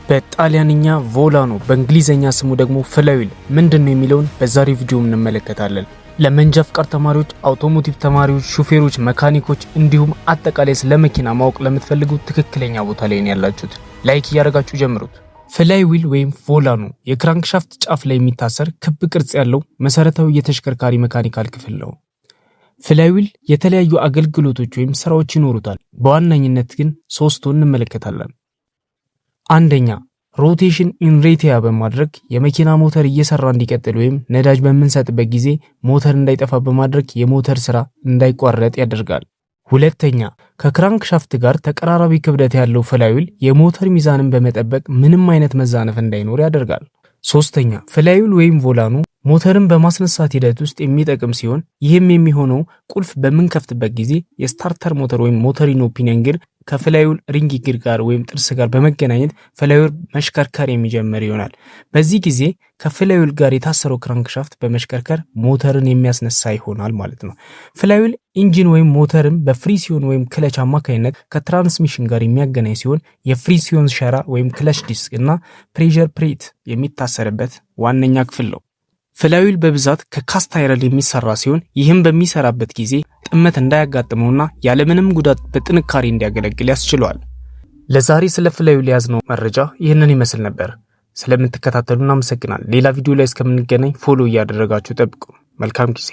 በጣሊያንኛ ቮላኖ በእንግሊዘኛ ስሙ ደግሞ ፍላይዊል ምንድነው የሚለውን በዛሬው ቪዲዮ እንመለከታለን። ለመንጃ ፍቃድ ተማሪዎች፣ አውቶሞቲቭ ተማሪዎች፣ ሹፌሮች፣ መካኒኮች እንዲሁም አጠቃላይ ስለ መኪና ማወቅ ለምትፈልጉ ትክክለኛ ቦታ ላይ ነው ያላችሁት። ላይክ እያደረጋችሁ ጀምሩት። ፍላይዊል ወይም ቮላኖ የክራንክሻፍት ጫፍ ላይ የሚታሰር ክብ ቅርጽ ያለው መሰረታዊ የተሽከርካሪ መካኒካል ክፍል ነው። ፍላይዊል የተለያዩ አገልግሎቶች ወይም ስራዎች ይኖሩታል። በዋነኝነት ግን ሶስቱን እንመለከታለን። አንደኛ ሮቴሽን ኢንሬቲያ በማድረግ የመኪና ሞተር እየሰራ እንዲቀጥል ወይም ነዳጅ በምንሰጥበት ጊዜ ሞተር እንዳይጠፋ በማድረግ የሞተር ስራ እንዳይቋረጥ ያደርጋል። ሁለተኛ ከክራንክሻፍት ጋር ተቀራራቢ ክብደት ያለው ፍላይዊል የሞተር ሚዛንን በመጠበቅ ምንም አይነት መዛነፍ እንዳይኖር ያደርጋል። ሶስተኛ ፍላይዊል ወይም ቮላኖ ሞተርን በማስነሳት ሂደት ውስጥ የሚጠቅም ሲሆን ይህም የሚሆነው ቁልፍ በምንከፍትበት ጊዜ የስታርተር ሞተር ወይም ሞተሪኖ ፒኒየን እግር ከፍላይዊል ሪንግ እግር ጋር ወይም ጥርስ ጋር በመገናኘት ፍላይዊል መሽከርከር የሚጀምር ይሆናል። በዚህ ጊዜ ከፍላይዊል ጋር የታሰረው ክራንክሻፍት በመሽከርከር ሞተርን የሚያስነሳ ይሆናል ማለት ነው። ፍላይዊል ኢንጂን ወይም ሞተርን በፍሪሲዮን ወይም ክለች አማካኝነት ከትራንስሚሽን ጋር የሚያገናኝ ሲሆን የፍሪሲዮን ሸራ ወይም ክለች ዲስክ እና ፕሬሸር ፕሌት የሚታሰርበት ዋነኛ ክፍል ነው። ፍላይዊል በብዛት ከካስት አይረን የሚሰራ ሲሆን ይህም በሚሰራበት ጊዜ ጥመት እንዳያጋጥመውና ያለምንም ጉዳት በጥንካሬ እንዲያገለግል ያስችለዋል። ለዛሬ ስለ ፍላይዊል ያዝነው መረጃ ይህንን ይመስል ነበር። ስለምትከታተሉን አመሰግናለሁ። ሌላ ቪዲዮ ላይ እስከምንገናኝ ፎሎ እያደረጋችሁ ጠብቁ። መልካም ጊዜ